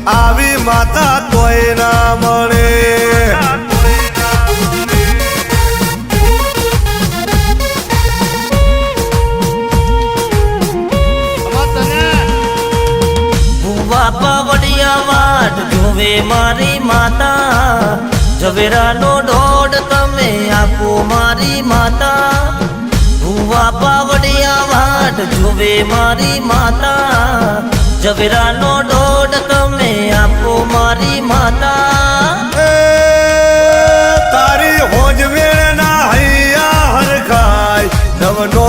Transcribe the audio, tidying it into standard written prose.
આવી માતા તોય ના મળે. વાટ જોવે મારી માતા, ઝવેરાનો ઢોઢ તમે આપો મારી માતા. ભુવા પાવડિયા વાટ જોવે મારી માતા, ઝવેરાનો ઢોઢ તમે આપો મારી માતા. તારી હોજ વેળના હૈયા હરખાય નવનો